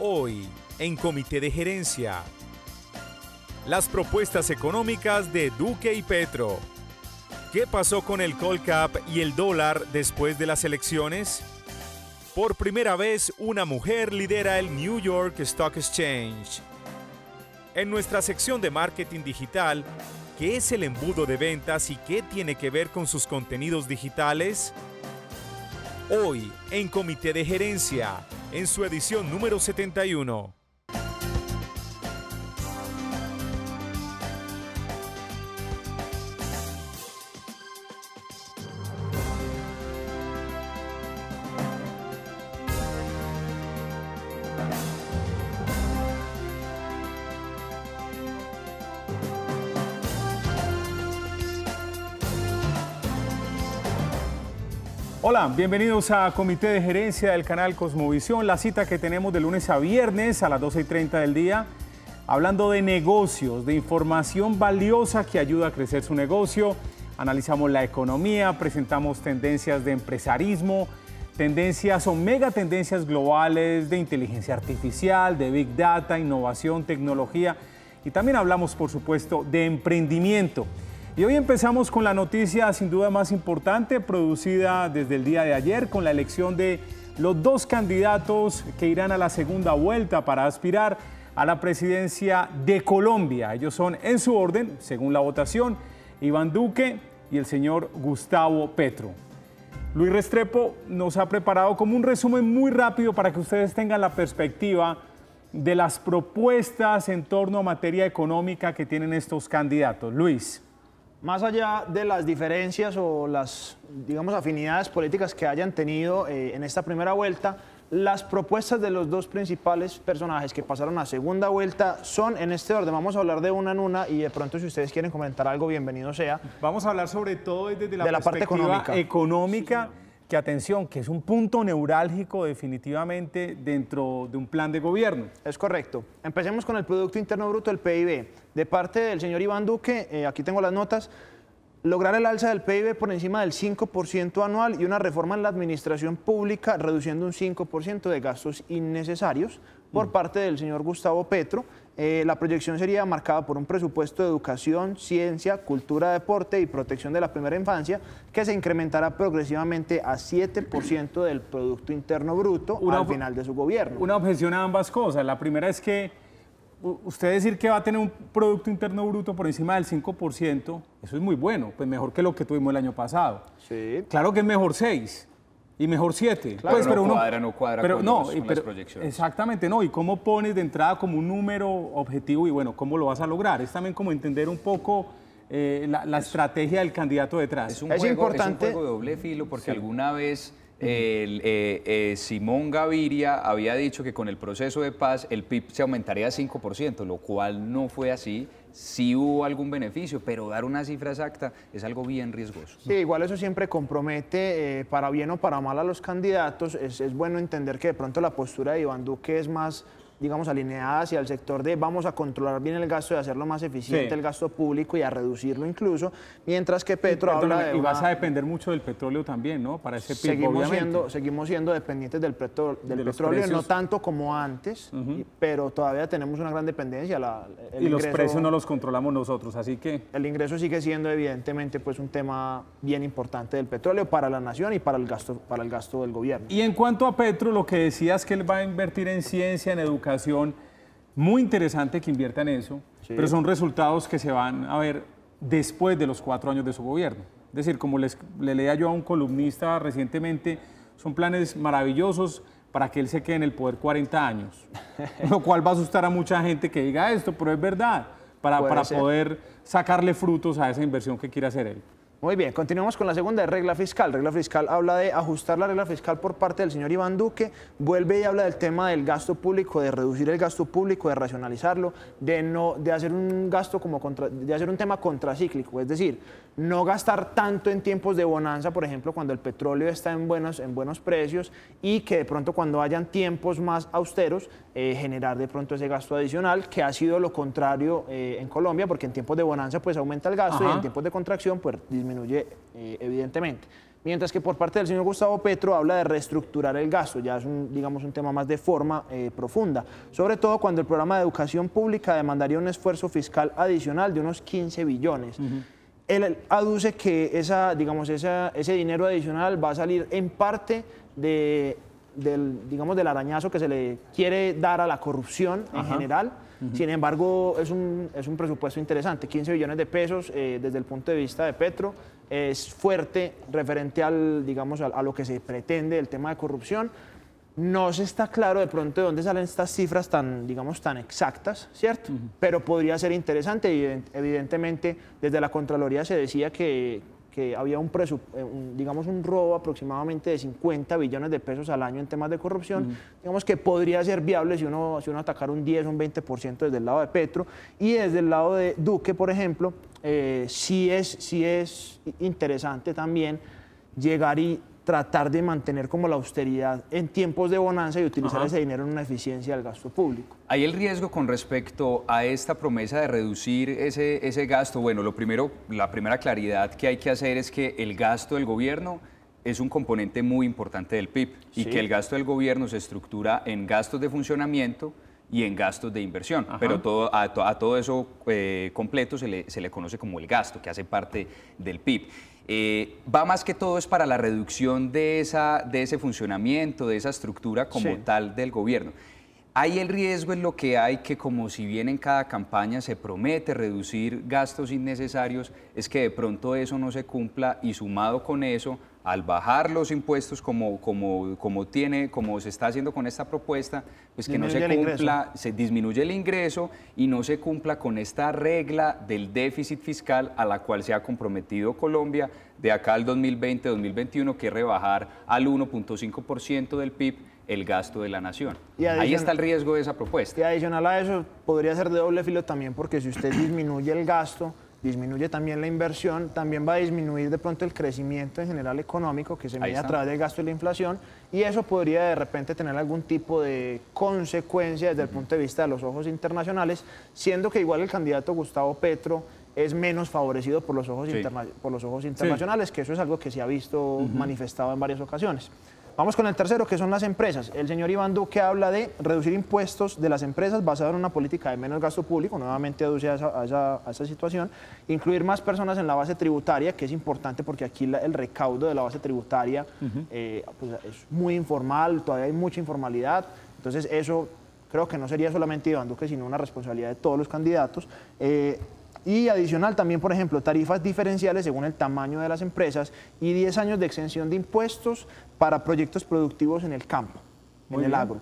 Hoy, en Comité de Gerencia, las propuestas económicas de Duque y Petro. ¿Qué pasó con el Colcap y el dólar después de las elecciones? Por primera vez, una mujer lidera el New York Stock Exchange. En nuestra sección de marketing digital, ¿qué es el embudo de ventas y qué tiene que ver con sus contenidos digitales? Hoy, en Comité de Gerencia, en su edición número 71. Hola, bienvenidos a Comité de Gerencia del canal Cosmovisión, la cita que tenemos de lunes a viernes a las 12:30 del día, hablando de negocios, de información valiosa que ayuda a crecer su negocio. Analizamos la economía, presentamos tendencias de empresarismo, tendencias o megatendencias globales de inteligencia artificial, de Big Data, innovación, tecnología y también hablamos, por supuesto, de emprendimiento. Y hoy empezamos con la noticia sin duda más importante, producida desde el día de ayer, con la elección de los dos candidatos que irán a la segunda vuelta para aspirar a la presidencia de Colombia. Ellos son, en su orden, según la votación, Iván Duque y el señor Gustavo Petro. Luis Restrepo nos ha preparado como un resumen muy rápido para que ustedes tengan la perspectiva de las propuestas en torno a materia económica que tienen estos candidatos. Luis. Más allá de las diferencias o las, digamos, afinidades políticas que hayan tenido en esta primera vuelta, las propuestas de los dos principales personajes que pasaron a segunda vuelta son en este orden. Vamos a hablar de una en una y de pronto si ustedes quieren comentar algo, bienvenido sea. Vamos a hablar sobre todo desde la perspectiva parte económica. Que atención, que es un punto neurálgico definitivamente dentro de un plan de gobierno. Es correcto. Empecemos con el Producto Interno Bruto, el PIB. De parte del señor Iván Duque, aquí tengo las notas, lograr el alza del PIB por encima del 5% anual y una reforma en la administración pública reduciendo un 5% de gastos innecesarios. Por parte del señor Gustavo Petro, la proyección sería marcada por un presupuesto de educación, ciencia, cultura, deporte y protección de la primera infancia que se incrementará progresivamente a 7% del Producto Interno Bruto al final de su gobierno. Una objeción a ambas cosas. La primera es que usted decir que va a tener un Producto Interno Bruto por encima del 5%, eso es muy bueno, pues mejor que lo que tuvimos el año pasado. Sí. Claro que es mejor 6. Y mejor 7. Claro, pues, pero no cuadra con las proyecciones. Exactamente, no. ¿Y cómo pones de entrada como un número objetivo y bueno, cómo lo vas a lograr? Es también como entender un poco la estrategia del candidato detrás. Es un juego de doble filo porque alguna vez Simón Gaviria había dicho que con el proceso de paz el PIB se aumentaría a 5%, lo cual no fue así. Sí hubo algún beneficio, pero dar una cifra exacta es algo bien riesgoso. Sí, igual eso siempre compromete, para bien o para mal a los candidatos. Es bueno entender que de pronto la postura de Iván Duque es más, digamos, alineada hacia el sector de vamos a controlar bien el gasto y hacerlo más eficiente, el gasto público y a reducirlo incluso, mientras que Petro habla de... Y vas a depender mucho del petróleo también, ¿no? Para ese PIB, seguimos siendo dependientes del petróleo, no tanto como antes, pero todavía tenemos una gran dependencia. Los precios no los controlamos nosotros, así que... El ingreso sigue siendo evidentemente pues un tema bien importante del petróleo para la nación y para el gasto del gobierno. Y en cuanto a Petro, lo que decías que él va a invertir en ciencia, en educación, muy interesante que invierta en eso, pero son resultados que se van a ver después de los 4 años de su gobierno. Es decir, como le leía yo a un columnista recientemente, son planes maravillosos para que él se quede en el poder 40 años, lo cual va a asustar a mucha gente que diga esto, pero es verdad, para poder sacarle frutos a esa inversión que quiere hacer él. Muy bien, continuamos con la segunda, de regla fiscal. Regla fiscal habla de ajustar la regla fiscal por parte del señor Iván Duque, vuelve y habla del tema del gasto público, de reducir el gasto público, de racionalizarlo, de hacer un gasto de hacer un tema contracíclico, es decir, no gastar tanto en tiempos de bonanza, por ejemplo, cuando el petróleo está en buenos precios y que de pronto cuando hayan tiempos más austeros, generar de pronto ese gasto adicional, que ha sido lo contrario en Colombia, porque en tiempos de bonanza pues aumenta el gasto y en tiempos de contracción pues disminuye evidentemente. Mientras que por parte del señor Gustavo Petro habla de reestructurar el gasto, ya es digamos, un tema más de forma profunda, sobre todo cuando el programa de educación pública demandaría un esfuerzo fiscal adicional de unos 15 billones. Él aduce que ese dinero adicional va a salir en parte del arañazo que se le quiere dar a la corrupción en general. Sin embargo, es un presupuesto interesante, 15 billones de pesos desde el punto de vista de Petro. Es fuerte referente a lo que se pretende, el tema de corrupción. No se está claro de pronto de dónde salen estas cifras tan exactas, ¿cierto? Pero podría ser interesante y evidentemente desde la Contraloría se decía que había un robo aproximadamente de 50 billones de pesos al año en temas de corrupción, digamos que podría ser viable si uno atacara un 10 o un 20% desde el lado de Petro, y desde el lado de Duque, por ejemplo, sí es interesante también llegar y tratar de mantener como la austeridad en tiempos de bonanza y utilizar ese dinero en una eficiencia del gasto público. ¿Hay el riesgo con respecto a esta promesa de reducir ese gasto? Bueno, la primera claridad que hay que hacer es que el gasto del gobierno es un componente muy importante del PIB y que el gasto del gobierno se estructura en gastos de funcionamiento y en gastos de inversión, pero a todo eso completo se le conoce como el gasto, que hace parte del PIB. Va más que todo es para la reducción de ese funcionamiento, de esa estructura como tal del gobierno. Hay el riesgo en lo que hay que, como si bien en cada campaña se promete reducir gastos innecesarios, es que de pronto eso no se cumpla y sumado con eso, al bajar los impuestos como se está haciendo con esta propuesta, pues que no se cumpla, se disminuye el ingreso y no se cumpla con esta regla del déficit fiscal a la cual se ha comprometido Colombia de acá al 2020-2021, que es rebajar al 1.5% del PIB el gasto de la nación. Ahí está el riesgo de esa propuesta. Y adicional a eso, podría ser de doble filo también, porque si usted disminuye el gasto, disminuye también la inversión, también va a disminuir de pronto el crecimiento en general económico que se mide a través del gasto y la inflación, y eso podría de repente tener algún tipo de consecuencia desde el punto de vista de los ojos internacionales, siendo que igual el candidato Gustavo Petro es menos favorecido por los ojos internacionales, que eso es algo que se ha visto manifestado en varias ocasiones. Vamos con el tercero, que son las empresas. El señor Iván Duque habla de reducir impuestos de las empresas basado en una política de menos gasto público, nuevamente aduce a esa situación, incluir más personas en la base tributaria, que es importante porque aquí el recaudo de la base tributaria pues es muy informal, todavía hay mucha informalidad, entonces eso creo que no sería solamente Iván Duque, sino una responsabilidad de todos los candidatos. Y adicional también, por ejemplo, tarifas diferenciales según el tamaño de las empresas y 10 años de exención de impuestos para proyectos productivos en el campo, en el agro.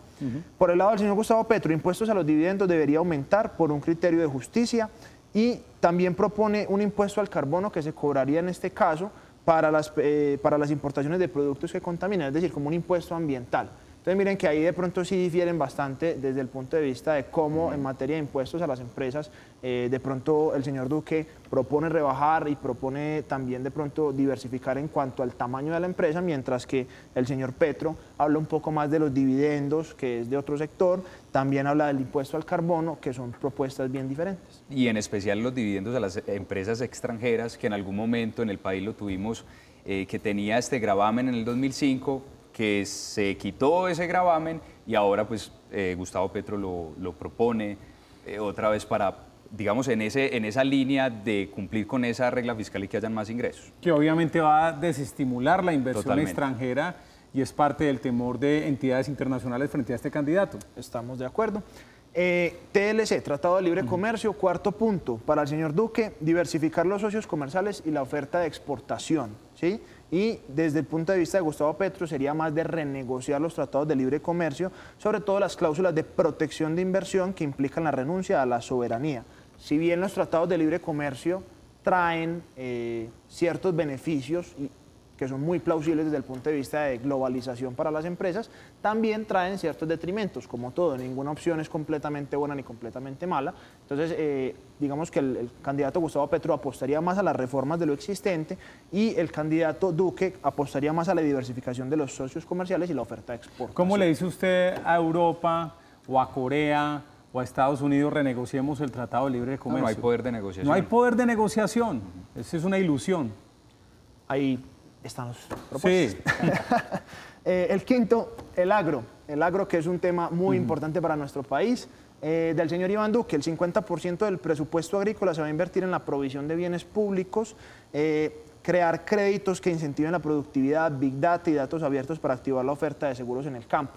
Por el lado del señor Gustavo Petro, impuestos a los dividendos debería aumentar por un criterio de justicia y también propone un impuesto al carbono que se cobraría en este caso para las importaciones de productos que contaminan, es decir, como un impuesto ambiental. Entonces miren que ahí de pronto sí difieren bastante desde el punto de vista de cómo en materia de impuestos a las empresas de pronto el señor Duque propone rebajar y propone también de pronto diversificar en cuanto al tamaño de la empresa, mientras que el señor Petro habla un poco más de los dividendos, que es de otro sector, también habla del impuesto al carbono, que son propuestas bien diferentes. Y en especial los dividendos a las empresas extranjeras, que en algún momento en el país lo tuvimos, que tenía este gravamen en el 2005, que se quitó ese gravamen y ahora pues Gustavo Petro lo propone otra vez para, digamos, en esa línea de cumplir con esa regla fiscal y que hayan más ingresos. Que obviamente va a desestimular la inversión extranjera y es parte del temor de entidades internacionales frente a este candidato. Estamos de acuerdo. TLC, Tratado de Libre Comercio, cuarto punto, para el señor Duque, diversificar los socios comerciales y la oferta de exportación, ¿sí? Y desde el punto de vista de Gustavo Petro sería más de renegociar los tratados de libre comercio, sobre todo las cláusulas de protección de inversión que implican la renuncia a la soberanía. Si bien los tratados de libre comercio traen ciertos beneficios que son muy plausibles desde el punto de vista de globalización para las empresas, también traen ciertos detrimentos, como todo, ninguna opción es completamente buena ni completamente mala. Entonces, digamos que el candidato Gustavo Petro apostaría más a las reformas de lo existente y el candidato Duque apostaría más a la diversificación de los socios comerciales y la oferta de exportación. ¿Cómo le dice usted a Europa o a Corea o a Estados Unidos renegociemos el Tratado de Libre Comercio? No hay poder de negociación. No hay poder de negociación, esa es una ilusión. Hay están las propuestas. Sí. El quinto, el agro, que es un tema muy importante para nuestro país. Del señor Iván Duque, el 50% del presupuesto agrícola se va a invertir en la provisión de bienes públicos, crear créditos que incentiven la productividad, Big Data y datos abiertos para activar la oferta de seguros en el campo.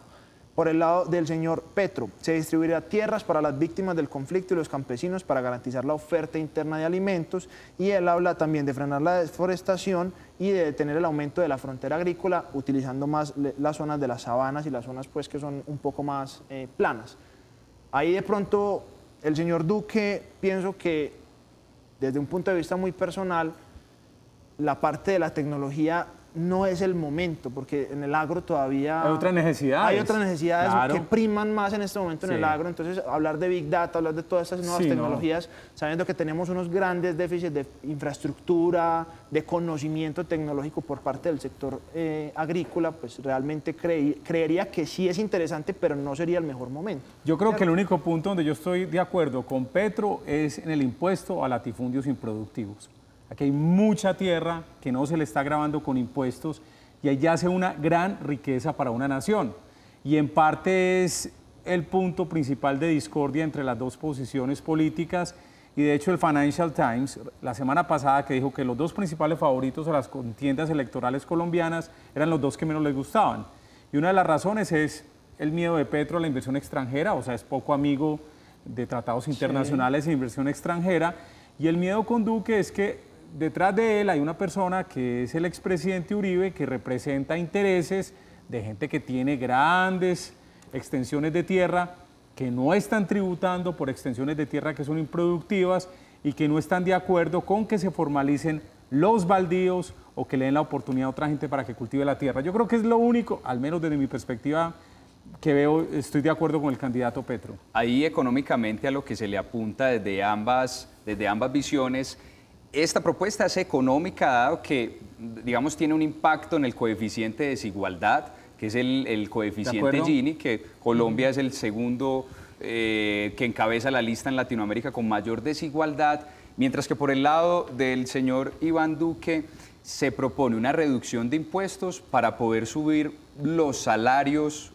Por el lado del señor Petro, se distribuirá tierras para las víctimas del conflicto y los campesinos para garantizar la oferta interna de alimentos, y él habla también de frenar la deforestación y de detener el aumento de la frontera agrícola utilizando más las zonas de las sabanas y las zonas pues que son un poco más planas. Ahí de pronto el señor Duque, pienso que desde un punto de vista muy personal, la parte de la tecnología no es el momento, porque en el agro todavía hay otras necesidades. Hay otras necesidades, claro, que priman más en este momento en sí. el agro. Entonces, hablar de Big Data, hablar de todas estas nuevas tecnologías, sabiendo que tenemos unos grandes déficits de infraestructura, de conocimiento tecnológico por parte del sector agrícola, pues realmente creería que sí es interesante, pero no sería el mejor momento. Yo creo que el único punto donde yo estoy de acuerdo con Petro es en el impuesto a latifundios improductivos. Aquí hay mucha tierra que no se le está gravando con impuestos y ahí yace una gran riqueza para una nación. Y en parte es el punto principal de discordia entre las dos posiciones políticas. Y de hecho el Financial Times, la semana pasada, que dijo que los dos principales favoritos a las contiendas electorales colombianas eran los dos que menos les gustaban. Y una de las razones es el miedo de Petro a la inversión extranjera, o sea, es poco amigo de tratados internacionales e inversión extranjera. Y el miedo con Duque es que detrás de él hay una persona que es el expresidente Uribe, que representa intereses de gente que tiene grandes extensiones de tierra, que no están tributando por extensiones de tierra que son improductivas y que no están de acuerdo con que se formalicen los baldíos o que le den la oportunidad a otra gente para que cultive la tierra. Yo creo que es lo único, al menos desde mi perspectiva, que veo, estoy de acuerdo con el candidato Petro. Ahí económicamente a lo que se le apunta desde ambas visiones, esta propuesta es económica, dado que, digamos, tiene un impacto en el coeficiente de desigualdad, que es el coeficiente Gini, que Colombia es el segundo que encabeza la lista en Latinoamérica con mayor desigualdad, mientras que por el lado del señor Iván Duque se propone una reducción de impuestos para poder subir los salarios,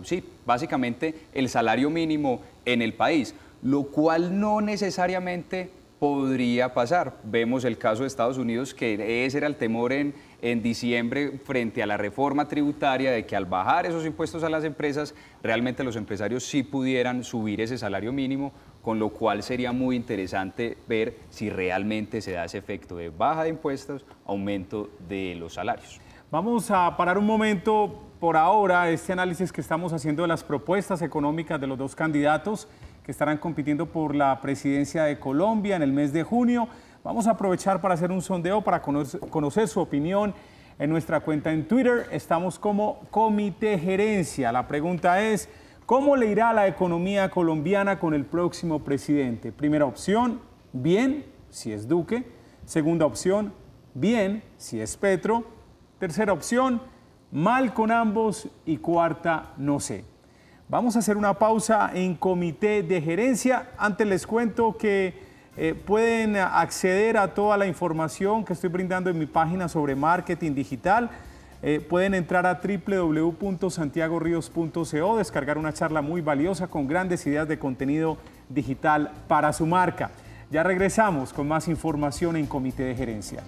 sí, básicamente el salario mínimo en el país, lo cual no necesariamente podría pasar. Vemos el caso de Estados Unidos, que ese era el temor en diciembre frente a la reforma tributaria, de que al bajar esos impuestos a las empresas, realmente los empresarios sí pudieran subir ese salario mínimo, con lo cual sería muy interesante ver si realmente se da ese efecto de baja de impuestos, aumento de los salarios. Vamos a parar un momento por ahora este análisis que estamos haciendo de las propuestas económicas de los dos candidatos que estarán compitiendo por la presidencia de Colombia en el mes de junio. Vamos a aprovechar para hacer un sondeo para conocer su opinión en nuestra cuenta en Twitter. Estamos como Comité Gerencia. La pregunta es, ¿cómo le irá a la economía colombiana con el próximo presidente? Primera opción, bien, si es Duque. Segunda opción, bien, si es Petro. Tercera opción, mal con ambos. Y cuarta, no sé. Vamos a hacer una pausa en Comité de Gerencia. Antes les cuento que pueden acceder a toda la información que estoy brindando en mi página sobre marketing digital. Pueden entrar a www.santiagorios.co, descargar una charla muy valiosa con grandes ideas de contenido digital para su marca. Ya regresamos con más información en Comité de Gerencia.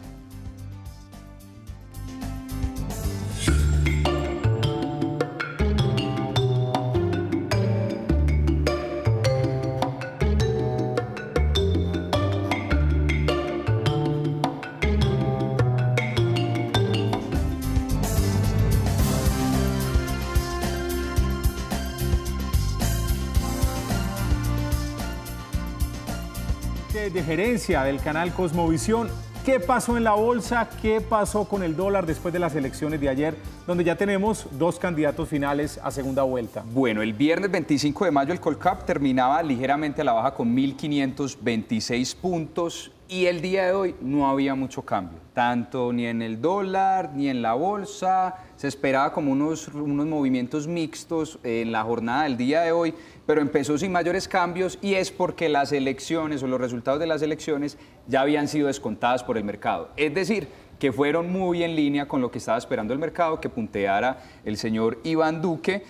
De gerencia del canal Cosmovisión. ¿Qué pasó en la bolsa? ¿Qué pasó con el dólar después de las elecciones de ayer, donde ya tenemos dos candidatos finales a segunda vuelta? Bueno, el viernes 25 de mayo el Colcap terminaba ligeramente a la baja con 1.526 puntos y el día de hoy no había mucho cambio, tanto ni en el dólar ni en la bolsa. Se esperaba como unos movimientos mixtos en la jornada del día de hoy, pero empezó sin mayores cambios, y es porque las elecciones o los resultados de las elecciones ya habían sido descontadas por el mercado. Es decir, que fueron muy en línea con lo que estaba esperando el mercado, que punteara el señor Iván Duque.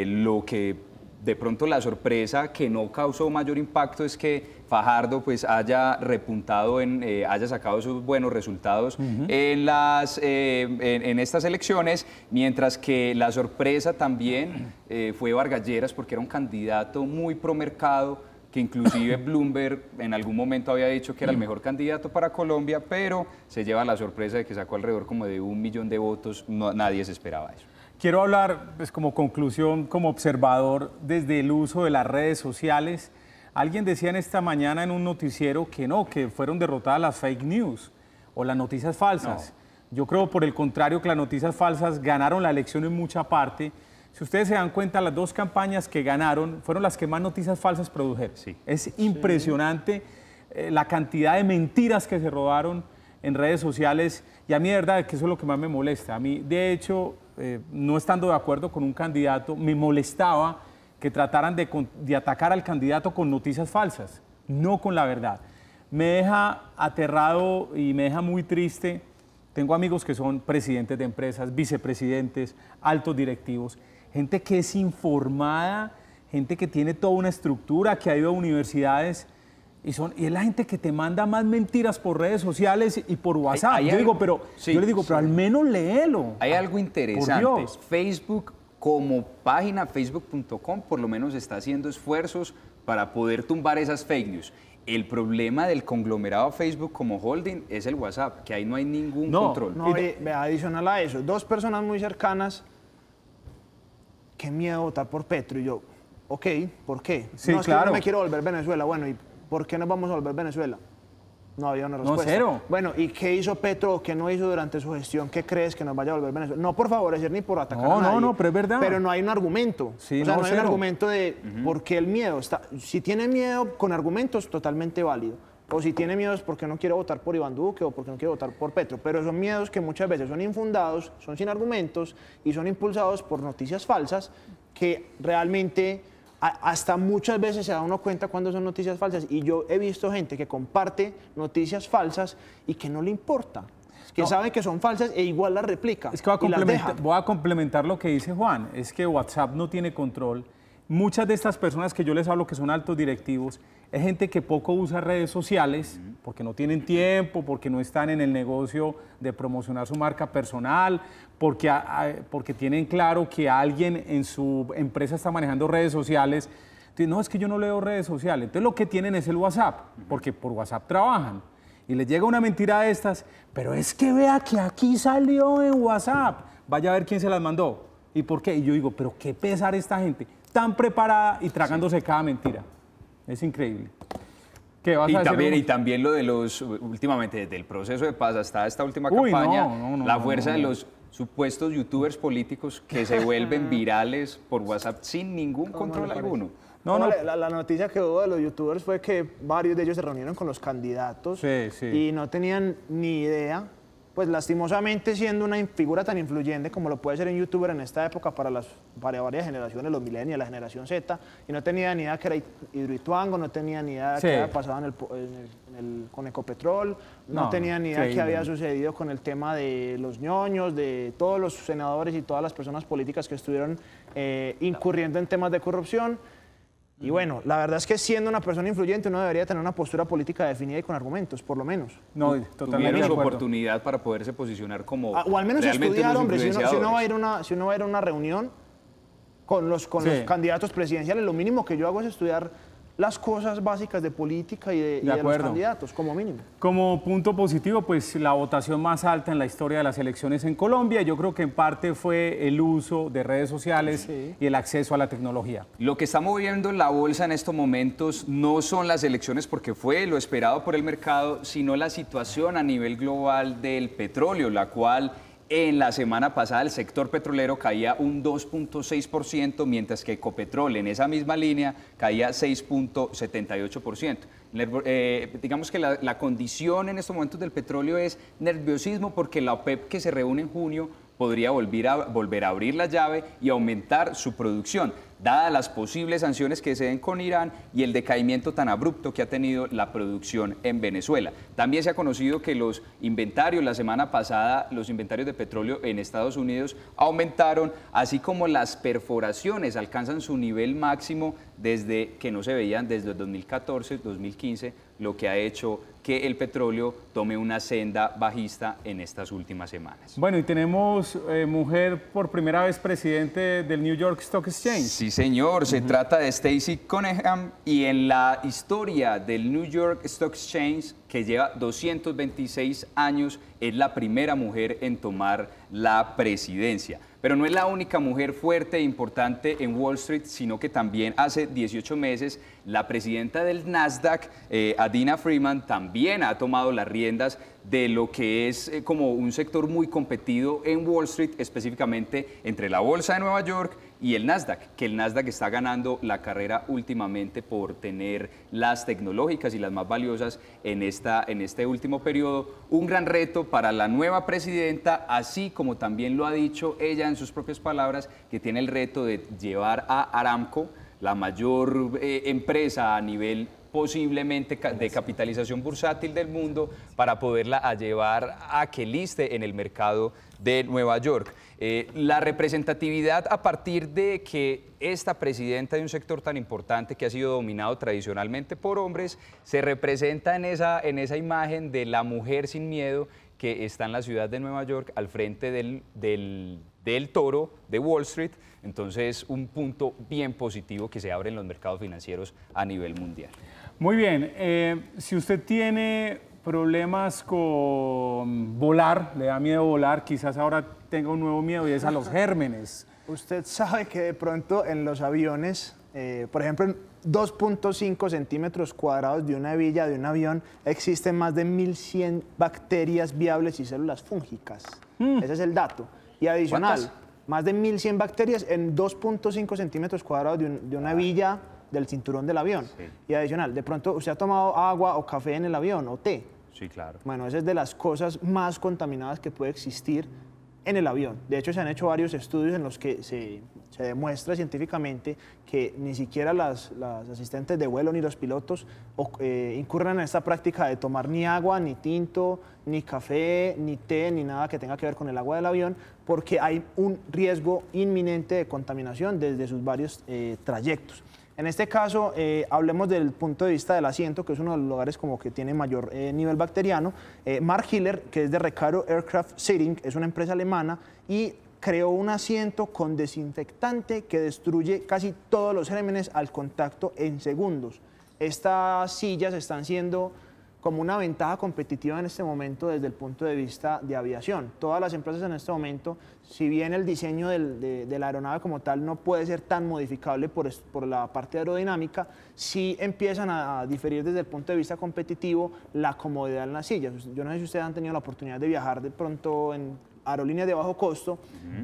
Lo que de pronto la sorpresa que no causó mayor impacto es que Fajardo pues haya repuntado, haya sacado sus buenos resultados en estas elecciones, mientras que la sorpresa también fue Vargas Lleras, porque era un candidato muy pro mercado, que inclusive Bloomberg en algún momento había dicho que era el mejor candidato para Colombia, pero se lleva la sorpresa de que sacó alrededor como de 1 millón de votos. Nadie se esperaba eso. Quiero hablar, pues, como conclusión, como observador, desde el uso de las redes sociales. Alguien decía en esta mañana en un noticiero que no, que fueron derrotadas las fake news o las noticias falsas. No. Yo creo, por el contrario, que las noticias falsas ganaron la elección en mucha parte. Si ustedes se dan cuenta, las dos campañas que ganaron fueron las que más noticias falsas produjeron. Sí. Es impresionante la cantidad de mentiras que se rodaron en redes sociales, y a mí de verdad que eso es lo que más me molesta. A mí, de hecho, no estando de acuerdo con un candidato, me molestaba que trataran de atacar al candidato con noticias falsas, no con la verdad. Me deja aterrado y me deja muy triste. Tengo amigos que son presidentes de empresas, vicepresidentes, altos directivos, gente que es informada, gente que tiene toda una estructura, que ha ido a universidades, y es la gente que te manda más mentiras por redes sociales y por WhatsApp. Yo le digo, pero al menos léelo. Hay algo interesante. Facebook, como página, facebook.com, por lo menos está haciendo esfuerzos para poder tumbar esas fake news. El problema del conglomerado Facebook como holding es el WhatsApp, que ahí no hay ningún control. No, adicional a eso, dos personas muy cercanas, qué miedo votar por Petro. Y yo, ok, ¿por qué? Sí, no, es claro. que yo no me quiero volver Venezuela. Bueno, ¿y por qué nos vamos a volver Venezuela? No había una respuesta. No, cero. Bueno, ¿y qué hizo Petro o qué no hizo durante su gestión? ¿Qué crees que nos vaya a volver Venezuela? No por favorecer ni por atacar a nadie. No, pero es verdad. Pero no hay un argumento. Sí, o sea, no hay cero. un argumento de por qué el miedo. Si tiene miedo con argumentos, totalmente válido. O si tiene miedo es porque no quiere votar por Iván Duque o porque no quiere votar por Petro. Pero son miedos que muchas veces son infundados, son sin argumentos y son impulsados por noticias falsas que realmente hasta muchas veces se da uno cuenta cuando son noticias falsas. Y yo he visto gente que comparte noticias falsas y que no le importa, que sabe que son falsas e igual las replica. Es que voy a complementar lo que dice Juan, es que WhatsApp no tiene control. Muchas de estas personas que yo les hablo que son altos directivos, es gente que poco usa redes sociales porque no tienen tiempo, porque no están en el negocio de promocionar su marca personal, porque tienen claro que alguien en su empresa está manejando redes sociales. Entonces, no, es que yo no leo redes sociales. Entonces lo que tienen es el WhatsApp, porque por WhatsApp trabajan. Y les llega una mentira de estas, pero es que vea que aquí salió en WhatsApp. Vaya a ver quién se las mandó y por qué. Y yo digo, pero qué pesar esta gente tan preparada y tragándose cada mentira. Es increíble. ¿Qué vas a decir? Y también lo de últimamente, desde el proceso de paz hasta esta última campaña, la fuerza de los supuestos youtubers políticos que se vuelven virales por WhatsApp sin ningún control alguno. La noticia que hubo de los youtubers fue que varios de ellos se reunieron con los candidatos y no tenían ni idea. Pues lastimosamente, siendo una figura tan influyente como lo puede ser un youtuber en esta época para varias generaciones, los millennials, la generación Z, y no tenía ni idea que era Hidroituango, no tenía ni idea que había pasado con Ecopetrol, no tenía ni idea que había sucedido con el tema de los ñoños, de todos los senadores y todas las personas políticas que estuvieron incurriendo en temas de corrupción. Y bueno, la verdad es que siendo una persona influyente uno debería tener una postura política definida y con argumentos, por lo menos. No, totalmente. Tuvieron su oportunidad para poderse posicionar como o al menos estudiar, hombre, si uno va a ir a una reunión con los candidatos presidenciales, lo mínimo que yo hago es estudiar las cosas básicas de política y de los candidatos, como mínimo. Como punto positivo, pues la votación más alta en la historia de las elecciones en Colombia, yo creo que en parte fue el uso de redes sociales y el acceso a la tecnología. Lo que está moviendo la bolsa en estos momentos no son las elecciones porque fue lo esperado por el mercado, sino la situación a nivel global del petróleo, la cual en la semana pasada el sector petrolero caía un 2.6%, mientras que Ecopetrol en esa misma línea caía 6.78%. Digamos que la condición en estos momentos del petróleo es nerviosismo porque la OPEP, que se reúne en junio, podría volver a abrir la llave y aumentar su producción. dadas las posibles sanciones que se den con Irán y el decaimiento tan abrupto que ha tenido la producción en Venezuela. También se ha conocido que los inventarios, la semana pasada, los inventarios de petróleo en Estados Unidos aumentaron, así como las perforaciones alcanzan su nivel máximo desde que no se veían desde el 2014, 2015, lo que ha hecho que el petróleo tome una senda bajista en estas últimas semanas. Bueno, y tenemos mujer por primera vez presidente del New York Stock Exchange. Sí, señor, se trata de Stacey Cunningham y en la historia del New York Stock Exchange, que lleva 226 años, es la primera mujer en tomar la presidencia. Pero no es la única mujer fuerte e importante en Wall Street, sino que también hace 18 meses la presidenta del Nasdaq, Adena Friedman, también ha tomado las riendas de lo que es como un sector muy competido en Wall Street, específicamente entre la Bolsa de Nueva York y el Nasdaq, que el Nasdaq está ganando la carrera últimamente por tener las tecnológicas y las más valiosas en este último periodo. Un gran reto para la nueva presidenta, así como también lo ha dicho ella en sus propias palabras, que tiene el reto de llevar a Aramco, la mayor empresa a nivel posiblemente de capitalización bursátil del mundo, para poderla llevar a que liste en el mercado de Nueva York. La representatividad a partir de que esta presidenta de un sector tan importante que ha sido dominado tradicionalmente por hombres, se representa en esa imagen de la mujer sin miedo que está en la ciudad de Nueva York al frente del toro de Wall Street. Entonces, un punto bien positivo que se abre en los mercados financieros a nivel mundial. Muy bien, si usted tiene problemas con volar, le da miedo volar, quizás ahora tenga un nuevo miedo y es a los gérmenes. Usted sabe que de pronto en los aviones, por ejemplo, en 2.5 centímetros cuadrados de una hebilla de un avión existen más de 1.100 bacterias viables y células fúngicas. Ese es el dato. Y adicional, ¿cuántas? más de 1.100 bacterias en 2.5 centímetros cuadrados de una hebilla del cinturón del avión. Sí. Y adicional, de pronto usted ha tomado agua o café en el avión o té. Sí, claro. Bueno, esa es de las cosas más contaminadas que puede existir en el avión. De hecho, se han hecho varios estudios en los que se demuestra científicamente que ni siquiera las asistentes de vuelo ni los pilotos incurren en esta práctica de tomar ni agua, ni tinto, ni café, ni té, ni nada que tenga que ver con el agua del avión, porque hay un riesgo inminente de contaminación desde sus varios trayectos. En este caso, hablemos del punto de vista del asiento, que es uno de los lugares como que tiene mayor nivel bacteriano. Mark Hiller, que es de Recaro Aircraft Seating, es una empresa alemana y creó un asiento con desinfectante que destruye casi todos los gérmenes al contacto en segundos. Estas sillas están siendo como una ventaja competitiva en este momento desde el punto de vista de aviación. Todas las empresas en este momento, si bien el diseño de la aeronave como tal no puede ser tan modificable por la parte aerodinámica, sí empiezan a diferir desde el punto de vista competitivo la comodidad en las sillas. Yo no sé si ustedes han tenido la oportunidad de viajar de pronto en aerolíneas de bajo costo,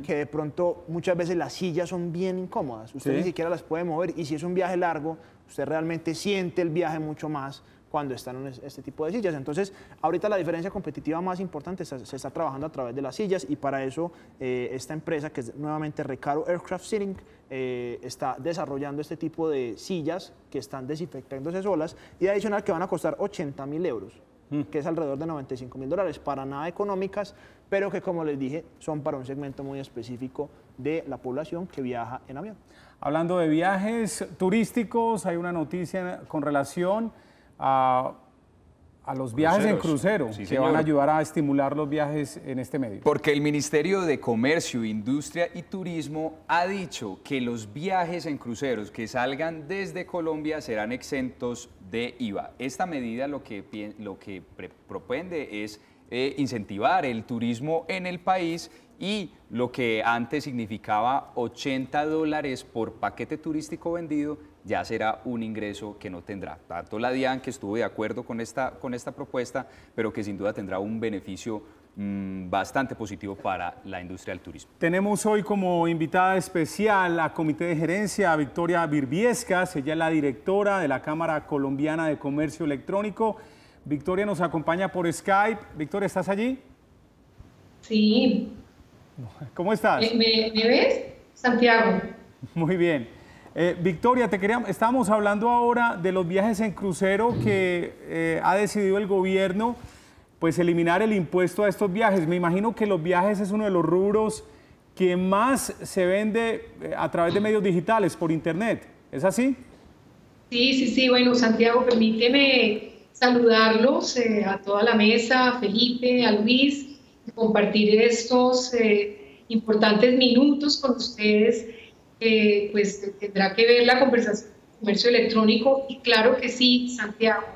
que de pronto muchas veces las sillas son bien incómodas. Usted ni siquiera las puede mover y si es un viaje largo, usted realmente siente el viaje mucho más cuando están en este tipo de sillas. Entonces, ahorita la diferencia competitiva más importante se está trabajando a través de las sillas y para eso esta empresa, que es nuevamente Recaro Aircraft Seating, está desarrollando este tipo de sillas que están desinfectándose solas y adicional que van a costar 80.000 euros, que es alrededor de $95.000, para nada económicas, pero que, como les dije, son para un segmento muy específico de la población que viaja en avión. Hablando de viajes turísticos, hay una noticia con relación a los viajes en crucero, sí, que van a ayudar a estimular los viajes en este medio. Porque el Ministerio de Comercio, Industria y Turismo ha dicho que los viajes en cruceros que salgan desde Colombia serán exentos de IVA. Esta medida lo que propende es incentivar el turismo en el país y lo que antes significaba $80 por paquete turístico vendido, ya será un ingreso que no tendrá. Tanto la DIAN, que estuvo de acuerdo con esta propuesta, pero que sin duda tendrá un beneficio bastante positivo para la industria del turismo. Tenemos hoy como invitada especial a Comité de Gerencia a Victoria Birbiescas, ella es la directora de la Cámara Colombiana de Comercio Electrónico. Victoria nos acompaña por Skype. Victoria, ¿estás allí? Sí. ¿Cómo estás? ¿Me ves? Santiago. Muy bien. Victoria, estábamos hablando ahora de los viajes en crucero que ha decidido el gobierno, pues eliminar el impuesto a estos viajes. Me imagino que los viajes es uno de los rubros que más se vende a través de medios digitales, por internet. ¿Es así? Sí. Bueno, Santiago, permíteme saludarlos a toda la mesa, a Felipe, a Luis, compartir estos importantes minutos con ustedes. Pues tendrá que ver la conversación del comercio electrónico y claro que sí, Santiago.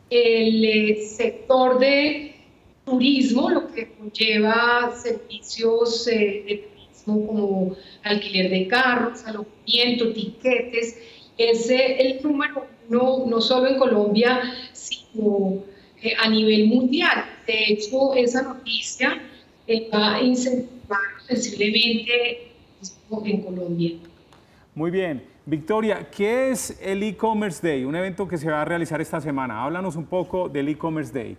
El sector de turismo, lo que conlleva servicios de turismo como alquiler de carros, alojamiento, tiquetes, es el número uno, no solo en Colombia, sino a nivel mundial. De hecho, esa noticia va a incentivar sensiblemente en Colombia. Muy bien. Victoria, ¿qué es el e-commerce day? Un evento que se va a realizar esta semana. Háblanos un poco del e-commerce day.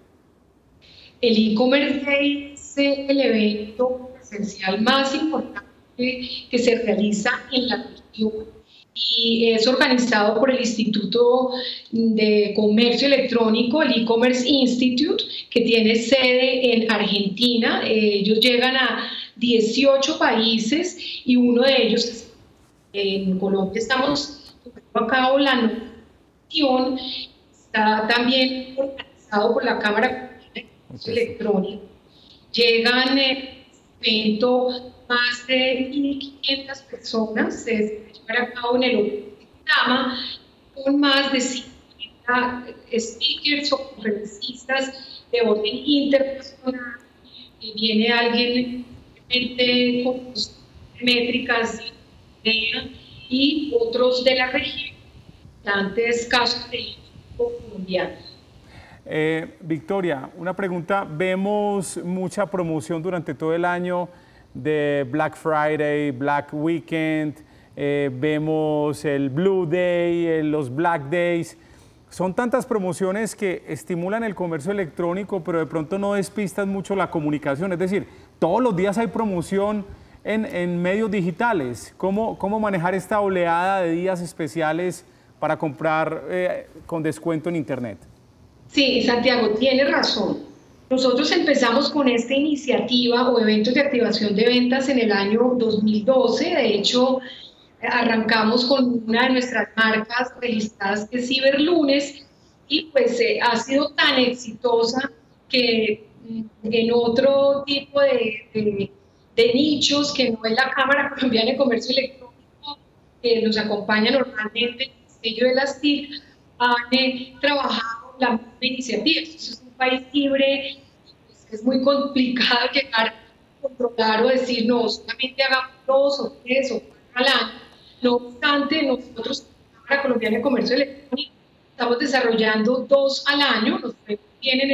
El e-commerce day es el evento presencial más importante que se realiza en la región y es organizado por el Instituto de Comercio Electrónico, el E-Commerce Institute, que tiene sede en Argentina. Ellos llegan a 18 países y uno de ellos es en Colombia. Estamos llevando a cabo la notificación, está también organizado por la Cámara de Comercio Electrónico. Llegan en este evento más de 1.500 personas, se llevará a cabo en el Hotel Tama, con más de 50 speakers o conferencistas de orden internacional. Y viene alguien con métricas y otros de la región, tantos casos de colombianos. Victoria, una pregunta. Vemos mucha promoción durante todo el año de Black Friday, Black Weekend, vemos el Blue Day, los Black Days. Son tantas promociones que estimulan el comercio electrónico, pero de pronto no despistan mucho la comunicación. Es decir, todos los días hay promoción en medios digitales. ¿Cómo manejar esta oleada de días especiales para comprar con descuento en Internet? Sí, Santiago, tiene razón. Nosotros empezamos con esta iniciativa o eventos de activación de ventas en el año 2012. De hecho, arrancamos con una de nuestras marcas registradas, que es Ciberlunes, y pues ha sido tan exitosa que en otro tipo de nichos, que no es la Cámara Colombiana de Comercio Electrónico, que nos acompaña normalmente, el sello de las TIC, han trabajado la misma iniciativa. Esto es un país libre, pues es muy complicado llegar a controlar o decir, no, solamente hagamos 2 o 3 o 4 al año. No obstante, nosotros, la Cámara Colombiana de Comercio Electrónico, estamos desarrollando 2 al año. Nos tienen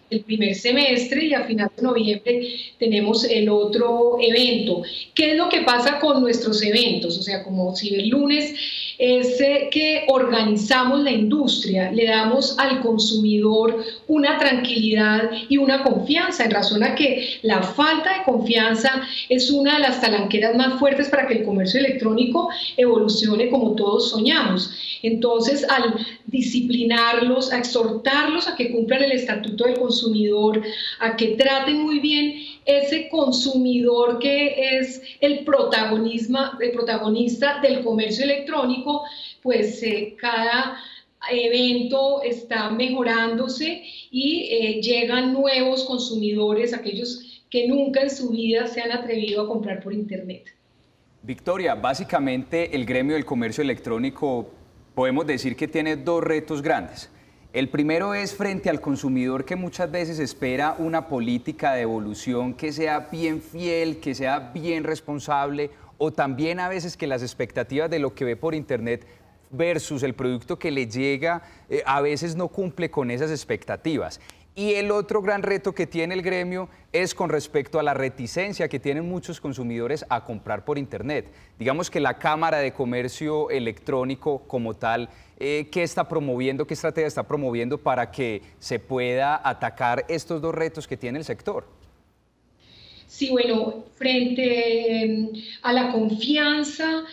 el primer semestre y a final de noviembre tenemos el otro evento. ¿Qué es lo que pasa con nuestros eventos? O sea, como Ciberlunes, es que organizamos la industria, le damos al consumidor una tranquilidad y una confianza, en razón a que la falta de confianza es una de las talanqueras más fuertes para que el comercio electrónico evolucione como todos soñamos. Entonces, al disciplinarlos, a exhortarlos a que cumplan el estatuto del consumidor, a que traten muy bien ese consumidor que es el protagonista del comercio electrónico, pues cada evento está mejorándose y llegan nuevos consumidores, aquellos que nunca en su vida se han atrevido a comprar por Internet. Victoria, básicamente el gremio del comercio electrónico podemos decir que tiene 2 retos grandes. El primero es frente al consumidor, que muchas veces espera una política de evolución que sea bien fiel, que sea bien responsable, o también a veces que las expectativas de lo que ve por Internet versus el producto que le llega a veces no cumple con esas expectativas. Y el otro gran reto que tiene el gremio es con respecto a la reticencia que tienen muchos consumidores a comprar por Internet. Digamos que la Cámara de Comercio Electrónico como tal, ¿qué está promoviendo, qué estrategia está promoviendo para que se pueda atacar estos 2 retos que tiene el sector? Sí, bueno, frente a la confianza,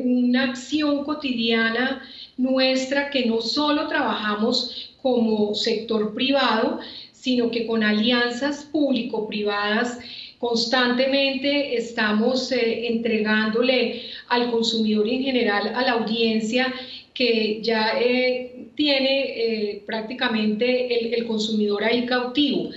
una acción cotidiana nuestra, que no solo trabajamos como sector privado, sino que con alianzas público-privadas constantemente estamos entregándole al consumidor en general, a la audiencia, que ya tiene prácticamente el consumidor ahí cautivo.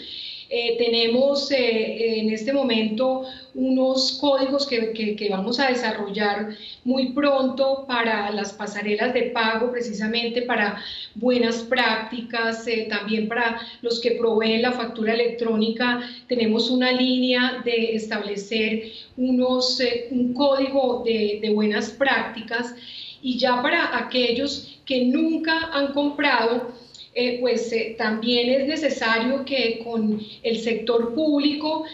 Tenemos en este momento unos códigos que vamos a desarrollar muy pronto para las pasarelas de pago, precisamente para buenas prácticas, también para los que proveen la factura electrónica. Tenemos una línea de establecer un código de buenas prácticas, y ya para aquellos que nunca han comprado, también es necesario que con el sector público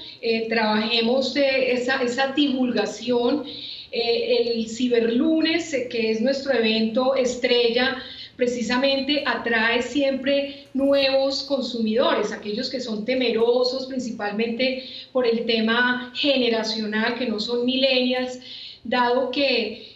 trabajemos esa divulgación. El Ciberlunes, que es nuestro evento estrella, precisamente atrae siempre nuevos consumidores, aquellos que son temerosos, principalmente por el tema generacional, que no son millennials, dado que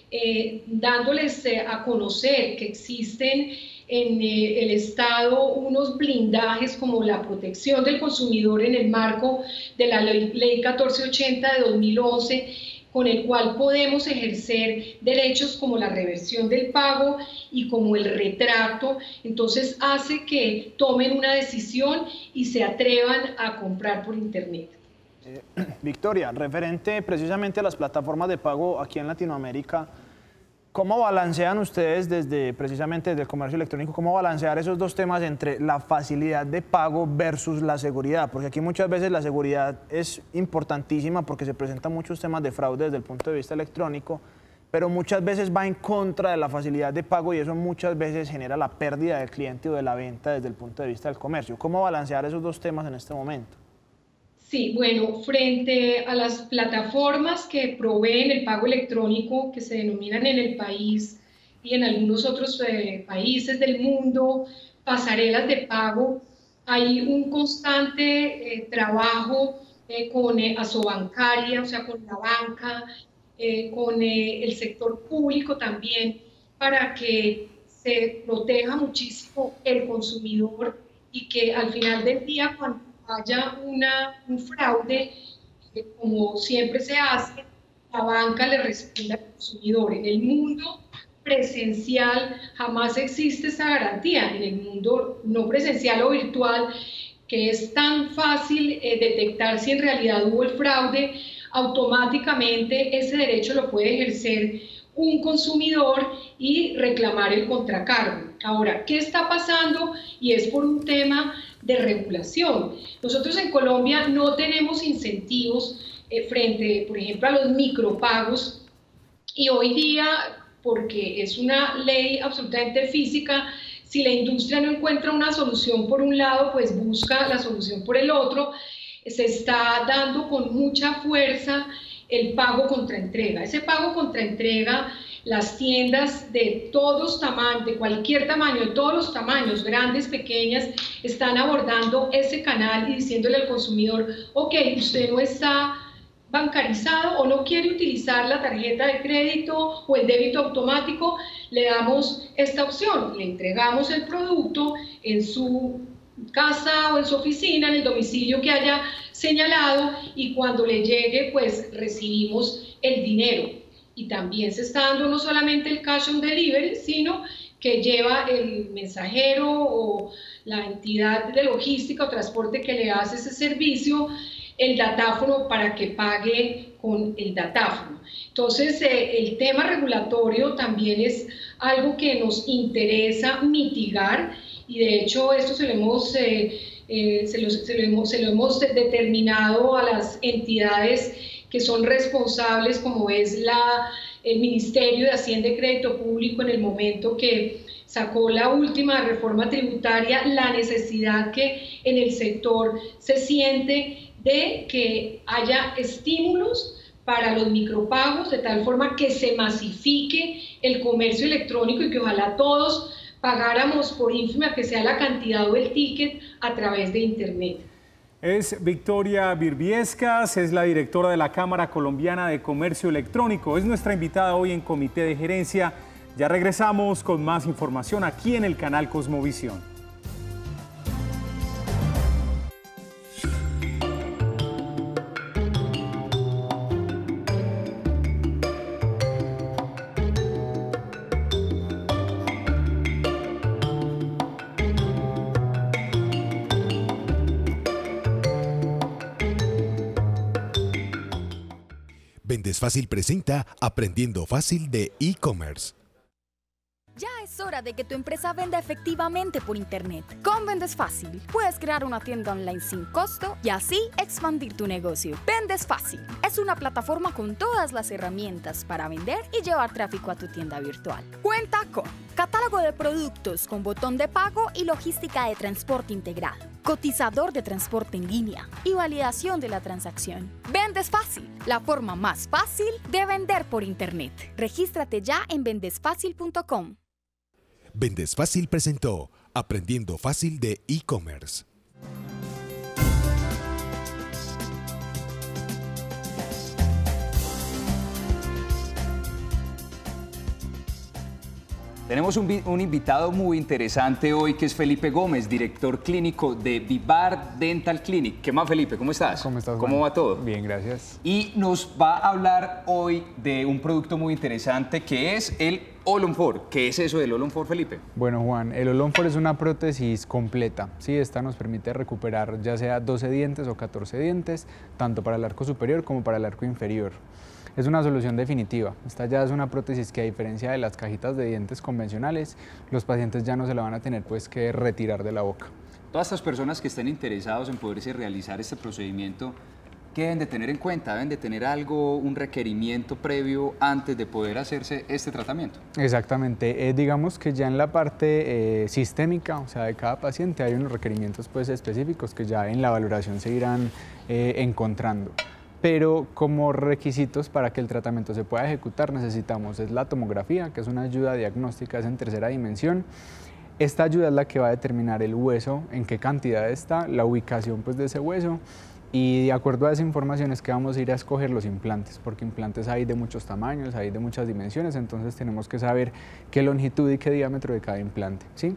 dándoles a conocer que existen en el Estado unos blindajes como la protección del consumidor en el marco de la Ley 1480 de 2011, con el cual podemos ejercer derechos como la reversión del pago y como el retrato. Entonces hace que tomen una decisión y se atrevan a comprar por Internet. Victoria, referente precisamente a las plataformas de pago aquí en Latinoamérica, ¿cómo balancean ustedes precisamente desde el comercio electrónico, cómo balancear esos dos temas entre la facilidad de pago versus la seguridad? Porque aquí muchas veces la seguridad es importantísima porque se presentan muchos temas de fraude desde el punto de vista electrónico, pero muchas veces va en contra de la facilidad de pago y eso muchas veces genera la pérdida del cliente o de la venta desde el punto de vista del comercio. ¿Cómo balancear esos dos temas en este momento? Sí, bueno, frente a las plataformas que proveen el pago electrónico, que se denominan en el país y en algunos otros países del mundo pasarelas de pago, hay un constante trabajo con Asobancaria, o sea, con la banca, con el sector público también, para que se proteja muchísimo el consumidor y que al final del día, cuando haya un fraude, como siempre se hace, la banca le responde al consumidor. En el mundo presencial jamás existe esa garantía. En el mundo no presencial o virtual, que es tan fácil detectar si en realidad hubo el fraude, automáticamente ese derecho lo puede ejercer un consumidor y reclamar el contracargo. Ahora, ¿qué está pasando? Y es por un tema de regulación. Nosotros en Colombia no tenemos incentivos frente, por ejemplo, a los micropagos, y hoy día, porque es una ley absolutamente física, si la industria no encuentra una solución por un lado, pues busca la solución por el otro. Se está dando con mucha fuerza el pago contra entrega. Ese pago contra entrega, las tiendas de todos tamaños, de cualquier tamaño, de todos los tamaños, grandes, pequeñas, están abordando ese canal y diciéndole al consumidor: ok, usted no está bancarizado o no quiere utilizar la tarjeta de crédito o el débito automático, le damos esta opción, le entregamos el producto en su casa o en su oficina, en el domicilio que haya señalado, y cuando le llegue, pues recibimos el dinero. Y también se está dando no solamente el cash on delivery, sino que lleva el mensajero o la entidad de logística o transporte que le hace ese servicio el datáfono para que pague con el datáfono. Entonces, el tema regulatorio también es algo que nos interesa mitigar, y de hecho esto se lo hemos determinado a las entidades que son responsables, como es el Ministerio de Hacienda y Crédito Público, en el momento que sacó la última reforma tributaria, la necesidad que en el sector se siente de que haya estímulos para los micropagos, de tal forma que se masifique el comercio electrónico y que ojalá todos pagáramos, por ínfima que sea la cantidad o el ticket, a través de Internet. Es Victoria Birbiescas, es la directora de la Cámara Colombiana de Comercio Electrónico. Es nuestra invitada hoy en Comité de Gerencia. Ya regresamos con más información aquí en el canal Cosmovisión. Vendes Fácil presenta Aprendiendo Fácil de e-commerce. Ya es hora de que tu empresa venda efectivamente por Internet. Con Vendes Fácil, puedes crear una tienda online sin costo y así expandir tu negocio. Vendes Fácil es una plataforma con todas las herramientas para vender y llevar tráfico a tu tienda virtual. Cuenta con catálogo de productos con botón de pago y logística de transporte integrado, cotizador de transporte en línea y validación de la transacción. Vendes Fácil, la forma más fácil de vender por Internet. Regístrate ya en vendesfacil.com. Vendes Fácil presentó Aprendiendo Fácil de e-commerce. Tenemos un invitado muy interesante hoy que es Felipe Gómez, director clínico de Vivar Dental Clinic. ¿Qué más, Felipe? ¿Cómo estás? ¿Cómo estás, ¿Cómo va todo? Bien, gracias. Y nos va a hablar hoy de un producto muy interesante que es el All-on-4. ¿Qué es eso del All-on-4, Felipe? Bueno, Juan, el All-on-4 es una prótesis completa. Sí, esta nos permite recuperar ya sea 12 dientes o 14 dientes, tanto para el arco superior como para el arco inferior. Es una solución definitiva. Esta ya es una prótesis que, a diferencia de las cajitas de dientes convencionales, los pacientes ya no se la van a tener pues que retirar de la boca. Todas estas personas que estén interesados en poderse realizar este procedimiento, ¿qué deben de tener en cuenta? ¿Deben de tener algo, un requerimiento previo antes de poder hacerse este tratamiento? Exactamente. Digamos que ya en la parte sistémica, o sea, de cada paciente, hay unos requerimientos pues específicos que ya en la valoración se irán encontrando. Pero como requisitos para que el tratamiento se pueda ejecutar necesitamos la tomografía, que es una ayuda diagnóstica, es en tercera dimensión. Esta ayuda es la que va a determinar el hueso, en qué cantidad está, la ubicación pues de ese hueso, y de acuerdo a esa información es que vamos a ir a escoger los implantes, porque implantes hay de muchos tamaños, hay de muchas dimensiones, entonces tenemos que saber qué longitud y qué diámetro de cada implante, ¿sí?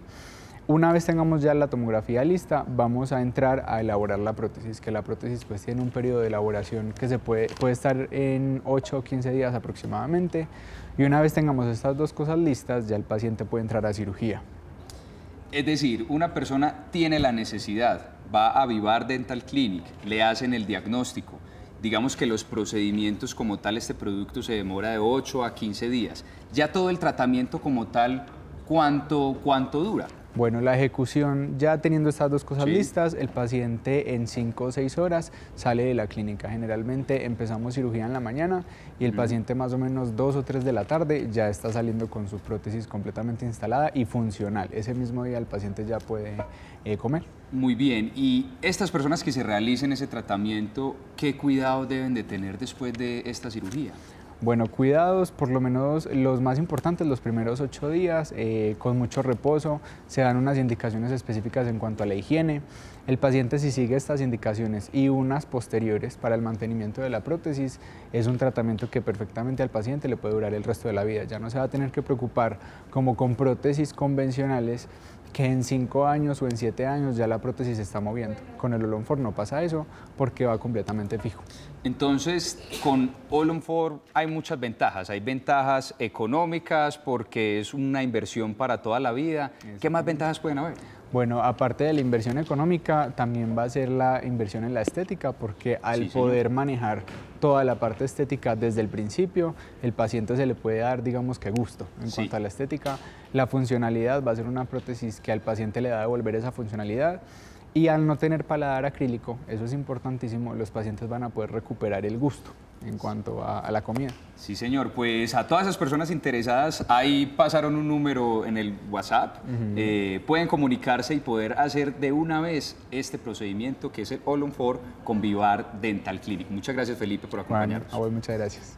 Una vez tengamos ya la tomografía lista, vamos a entrar a elaborar la prótesis, que la prótesis pues tiene un periodo de elaboración que se puede estar en 8 o 15 días aproximadamente, y una vez tengamos estas dos cosas listas, ya el paciente puede entrar a cirugía. Es decir, una persona tiene la necesidad, va a Vivar Dental Clinic, le hacen el diagnóstico. Digamos que los procedimientos como tal, este producto se demora de 8 a 15 días. Ya todo el tratamiento como tal, ¿cuánto dura? Bueno, la ejecución, ya teniendo estas dos cosas listas, el paciente en 5 o 6 horas sale de la clínica. Generalmente empezamos cirugía en la mañana y el paciente más o menos 2 o 3 de la tarde ya está saliendo con su prótesis completamente instalada y funcional. Ese mismo día el paciente ya puede comer. Muy bien, y estas personas que se realicen ese tratamiento, ¿qué cuidados deben de tener después de esta cirugía? Bueno, cuidados, por lo menos los más importantes, los primeros 8 días, con mucho reposo, se dan unas indicaciones específicas en cuanto a la higiene. El paciente, si sigue estas indicaciones y unas posteriores para el mantenimiento de la prótesis, es un tratamiento que perfectamente al paciente le puede durar el resto de la vida. Ya no se va a tener que preocupar como con prótesis convencionales, que en 5 años o en 7 años ya la prótesis se está moviendo. Con el All-on-4 no pasa eso porque va completamente fijo. Entonces, con All-on-4 hay muchas ventajas. Hay ventajas económicas porque es una inversión para toda la vida. ¿Qué más ventajas pueden haber? Bueno, aparte de la inversión económica, también va a ser la inversión en la estética, porque al poder manejar toda la parte estética desde el principio, el paciente se le puede dar, digamos que gusto en cuanto a la estética. La funcionalidad va a ser una prótesis que al paciente le da a devolver esa funcionalidad. Y al no tener paladar acrílico, eso es importantísimo, los pacientes van a poder recuperar el gusto en cuanto a la comida. Sí, señor. Pues a todas esas personas interesadas, ahí pasaron un número en el WhatsApp. Pueden comunicarse y poder hacer de una vez este procedimiento que es el All-on-4 con Vivar Dental Clinic. Muchas gracias, Felipe, por acompañarnos. Bueno, muchas gracias.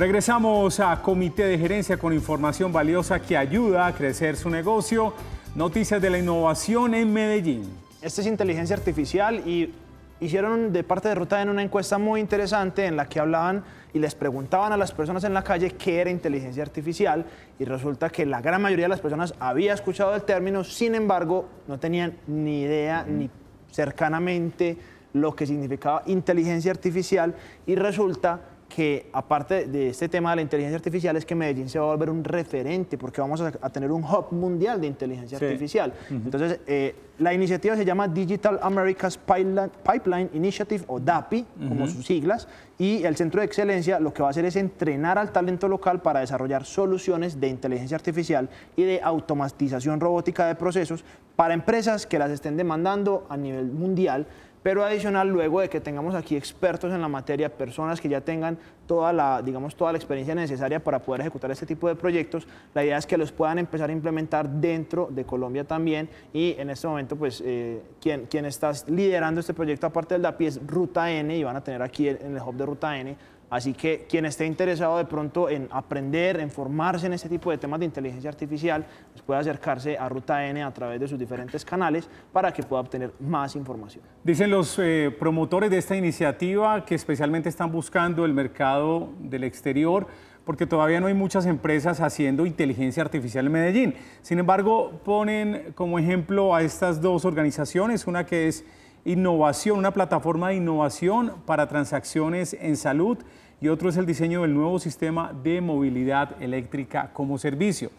Regresamos a Comité de Gerencia con información valiosa que ayuda a crecer su negocio. Noticias de la innovación en Medellín. Esta es inteligencia artificial y hicieron de parte de Ruta N una encuesta muy interesante en la que hablaban y les preguntaban a las personas en la calle qué era inteligencia artificial y resulta que la gran mayoría de las personas había escuchado el término, sin embargo, no tenían ni idea ni cercanamente lo que significaba inteligencia artificial y resulta que aparte de este tema de la inteligencia artificial es que Medellín se va a volver un referente porque vamos a tener un hub mundial de inteligencia artificial. Entonces, la iniciativa se llama Digital America's Pipeline Initiative o DAPI, como sus siglas, y el Centro de Excelencia lo que va a hacer es entrenar al talento local para desarrollar soluciones de inteligencia artificial y de automatización robótica de procesos para empresas que las estén demandando a nivel mundial. Pero adicional, luego de que tengamos aquí expertos en la materia, personas que ya tengan toda la experiencia necesaria para poder ejecutar este tipo de proyectos, la idea es que los puedan empezar a implementar dentro de Colombia también y en este momento pues quien está liderando este proyecto aparte del DAPI es Ruta N y van a tener aquí en el hub de Ruta N. Así que quien esté interesado de pronto en aprender, en formarse en este tipo de temas de inteligencia artificial, pues puede acercarse a Ruta N a través de sus diferentes canales para que pueda obtener más información. Dicen los promotores de esta iniciativa que especialmente están buscando el mercado del exterior porque todavía no hay muchas empresas haciendo inteligencia artificial en Medellín. Sin embargo, ponen como ejemplo a estas dos organizaciones, una que es Innovación, una plataforma de innovación para transacciones en salud y otro es el diseño del nuevo sistema de movilidad eléctrica como servicio.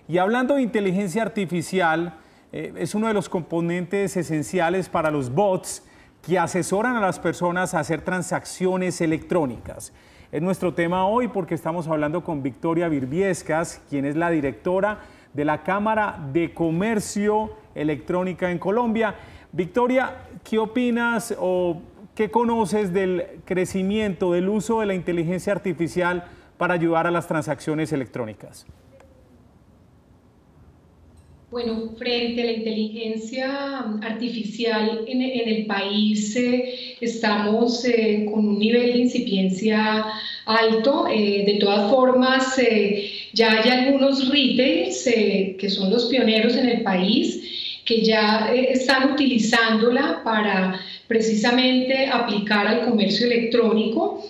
Y hablando de inteligencia artificial, es uno de los componentes esenciales para los bots que asesoran a las personas a hacer transacciones electrónicas. Es nuestro tema hoy porque estamos hablando con Victoria Birbiescas, quien es la directora de la Cámara de Comercio Electrónica en Colombia. Victoria, ¿qué opinas o qué conoces del crecimiento, del uso de la inteligencia artificial para ayudar a las transacciones electrónicas? Bueno, frente a la inteligencia artificial en el país estamos con un nivel de incipiencia alto. De todas formas, ya hay algunos retailers que son los pioneros en el país que ya están utilizándola para precisamente aplicar al comercio electrónico.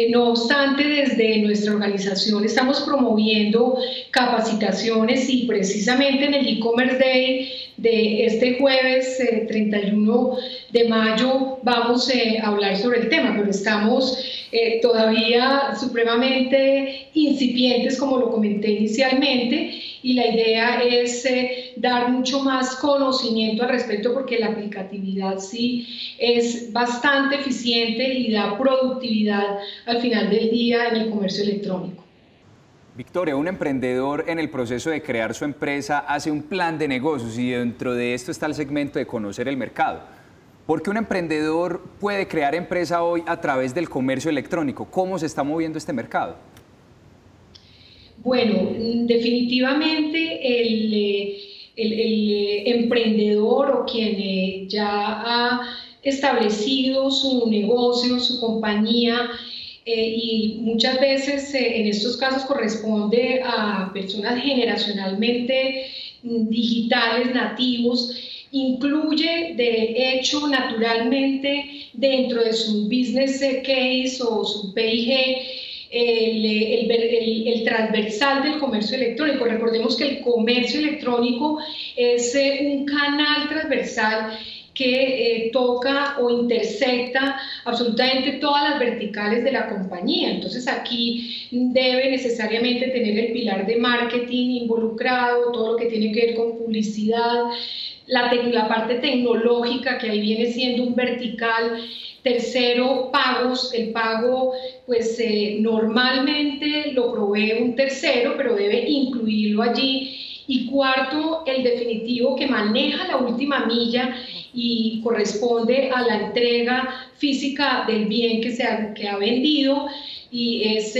No obstante, desde nuestra organización estamos promoviendo capacitaciones y precisamente en el e-commerce day de este jueves 31 de mayo vamos a hablar sobre el tema, pero estamos todavía supremamente incipientes, como lo comenté inicialmente, y la idea es dar mucho más conocimiento al respecto porque la aplicatividad sí es bastante eficiente y da productividad al final del día en el comercio electrónico. Victoria, un emprendedor en el proceso de crear su empresa hace un plan de negocios y dentro de esto está el segmento de conocer el mercado. ¿Por qué un emprendedor puede crear empresa hoy a través del comercio electrónico? ¿Cómo se está moviendo este mercado? Bueno, definitivamente el emprendedor o quien ya ha establecido su negocio, su compañía, y muchas veces en estos casos corresponde a personas generacionalmente digitales, nativos, incluye de hecho naturalmente dentro de su business case o su PIG el transversal del comercio electrónico. Recordemos que el comercio electrónico es un canal transversal que toca o intersecta absolutamente todas las verticales de la compañía. Entonces aquí debe necesariamente tener el pilar de marketing involucrado, todo lo que tiene que ver con publicidad, la parte tecnológica, que ahí viene siendo un vertical. Tercero, pagos. El pago pues normalmente lo provee un tercero, pero debe incluirlo allí. Y cuarto, el definitivo que maneja la última milla y corresponde a la entrega física del bien que ha vendido y es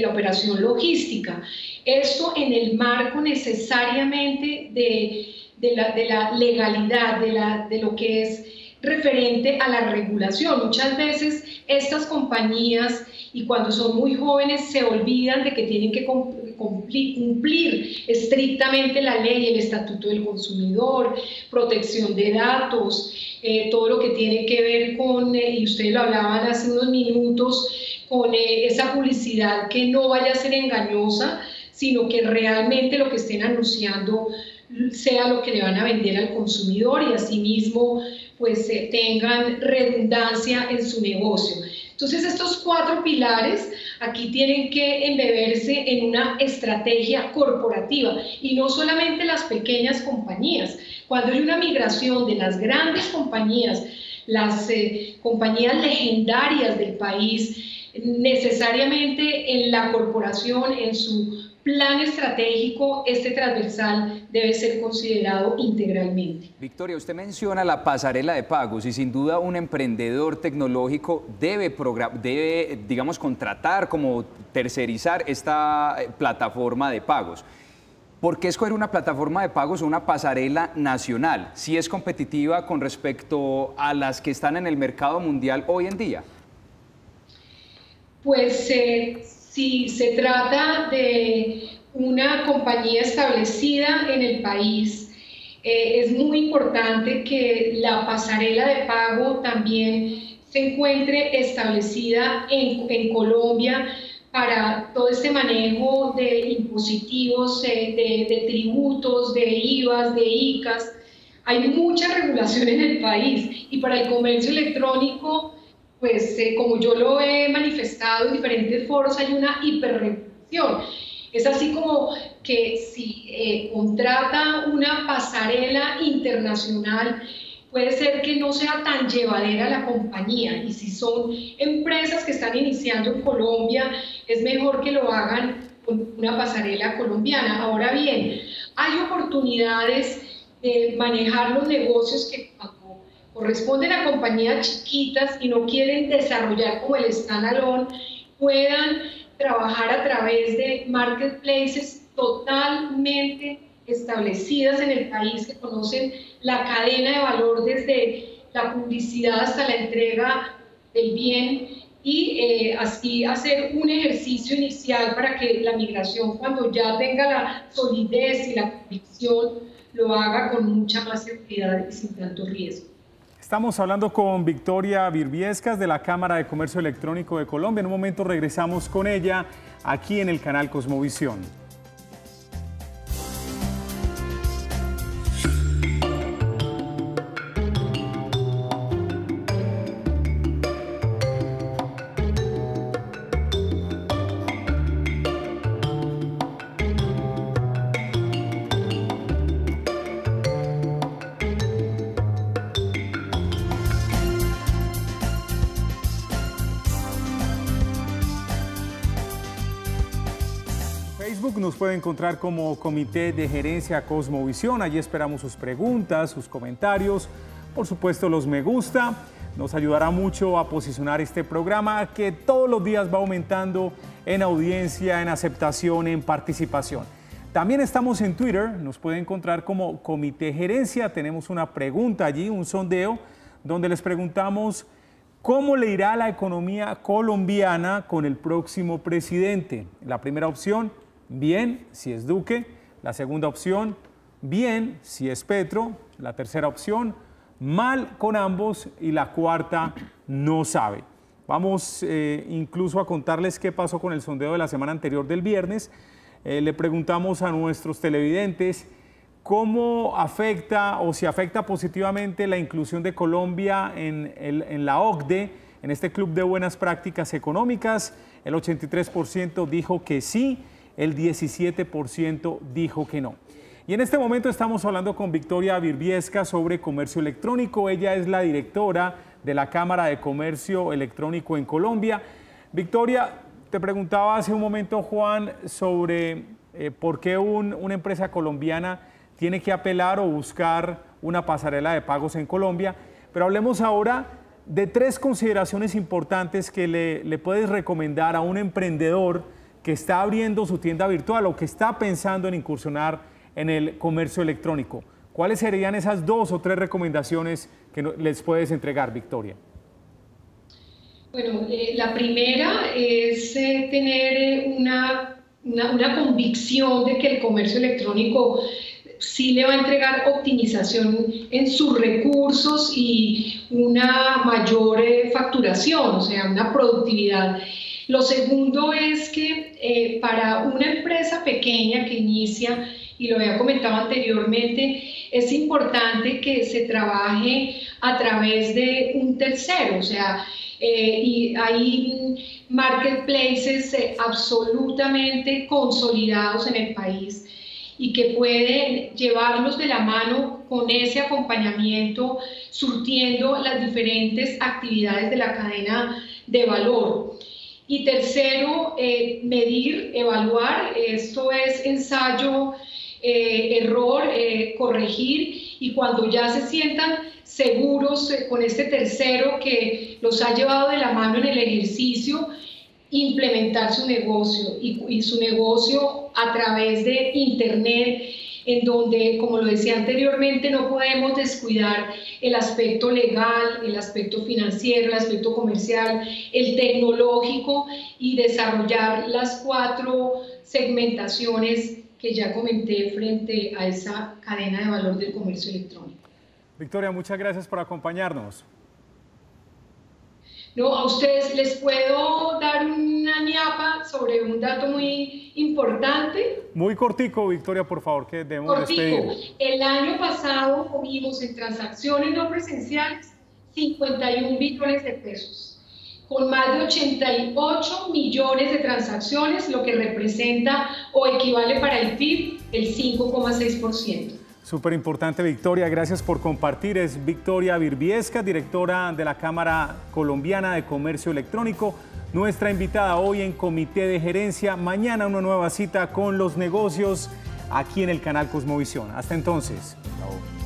la operación logística. Esto en el marco necesariamente de la legalidad, de lo que es referente a la regulación. Muchas veces estas compañías y cuando son muy jóvenes se olvidan de que tienen que cumplir estrictamente la ley, el Estatuto del Consumidor, protección de datos, todo lo que tiene que ver con, y ustedes lo hablaban hace unos minutos, con esa publicidad que no vaya a ser engañosa, sino que realmente lo que estén anunciando sea lo que le van a vender al consumidor y asimismo pues tengan redundancia en su negocio. Entonces estos 4 pilares aquí tienen que embeberse en una estrategia corporativa y no solamente las pequeñas compañías. Cuando hay una migración de las grandes compañías, las compañías legendarias del país, necesariamente en la corporación, en su plan estratégico, este transversal debe ser considerado integralmente. Victoria, usted menciona la pasarela de pagos y sin duda un emprendedor tecnológico debe digamos, contratar, como tercerizar esta plataforma de pagos. ¿Por qué escoger una plataforma de pagos o una pasarela nacional si es competitiva con respecto a las que están en el mercado mundial hoy en día? Pues si se trata de una compañía establecida en el país, es muy importante que la pasarela de pago también se encuentre establecida en Colombia para todo este manejo de impositivos, de tributos, de IVAs, de ICAs. Hay mucha regulación en el país y para el comercio electrónico, pues como yo lo he manifestado en diferentes foros, hay una hiperregulación. Es así como que si contrata una pasarela internacional, puede ser que no sea tan llevadera la compañía, y si son empresas que están iniciando en Colombia, es mejor que lo hagan con una pasarela colombiana. Ahora bien, hay oportunidades de manejar los negocios que corresponden a compañías chiquitas y no quieren desarrollar como el standalone, puedan trabajar a través de marketplaces totalmente establecidas en el país, que conocen la cadena de valor desde la publicidad hasta la entrega del bien, y así hacer un ejercicio inicial para que la migración, cuando ya tenga la solidez y la convicción, lo haga con mucha más seguridad y sin tanto riesgo. Estamos hablando con Victoria Birbiescas de la Cámara de Comercio Electrónico de Colombia. En un momento regresamos con ella aquí en el canal Cosmovisión. Nos puede encontrar como Comité de Gerencia Cosmovisión. Allí esperamos sus preguntas, sus comentarios, por supuesto los me gusta. Nos ayudará mucho a posicionar este programa que todos los días va aumentando en audiencia, en aceptación, en participación. También estamos en Twitter, nos puede encontrar como Comité Gerencia. Tenemos una pregunta allí, un sondeo, donde les preguntamos cómo le irá a la economía colombiana con el próximo presidente. La primera opción: bien, si es Duque. La segunda opción: bien, si es Petro. La tercera opción: mal con ambos. Y la cuarta: no sabe. Vamos incluso a contarles qué pasó con el sondeo de la semana anterior del viernes. Le preguntamos a nuestros televidentes cómo afecta o si afecta positivamente la inclusión de Colombia en la OCDE, en este Club de Buenas Prácticas Económicas. El 83% dijo que sí. El 17% dijo que no. Y en este momento estamos hablando con Victoria Birbiescas sobre comercio electrónico. Ella es la directora de la Cámara de Comercio Electrónico en Colombia. Victoria, te preguntaba hace un momento, Juan, sobre por qué una empresa colombiana tiene que apelar o buscar una pasarela de pagos en Colombia. Pero hablemos ahora de 3 consideraciones importantes que le puedes recomendar a un emprendedor que está abriendo su tienda virtual o que está pensando en incursionar en el comercio electrónico. ¿Cuáles serían esas 2 o 3 recomendaciones que les puedes entregar, Victoria? Bueno, la primera es tener una convicción de que el comercio electrónico sí le va a entregar optimización en sus recursos y una mayor facturación, o sea, una productividad. Lo segundo es que para una empresa pequeña que inicia, y lo había comentado anteriormente, es importante que se trabaje a través de un tercero, o sea, y hay marketplaces absolutamente consolidados en el país y que pueden llevarlos de la mano con ese acompañamiento, surtiendo las diferentes actividades de la cadena de valor. Y tercero, medir, evaluar, esto es ensayo, error, corregir, y cuando ya se sientan seguros con este tercero que los ha llevado de la mano en el ejercicio, implementar su negocio y su negocio a través de Internet, en donde, como lo decía anteriormente, no podemos descuidar el aspecto legal, el aspecto financiero, el aspecto comercial, el tecnológico, y desarrollar las 4 segmentaciones que ya comenté frente a esa cadena de valor del comercio electrónico. Victoria, muchas gracias por acompañarnos. No, a ustedes les puedo dar una ñapa sobre un dato muy importante. Muy cortico, Victoria, por favor, que debemos despedir. El año pasado movimos en transacciones no presenciales 51 billones de pesos, con más de 88 millones de transacciones, lo que representa o equivale para el PIB el 5,6%. Súper importante, Victoria, gracias por compartir. Es Victoria Birbiesca, directora de la Cámara Colombiana de Comercio Electrónico, nuestra invitada hoy en Comité de Gerencia. Mañana una nueva cita con los negocios aquí en el canal Cosmovisión. Hasta entonces. Chao.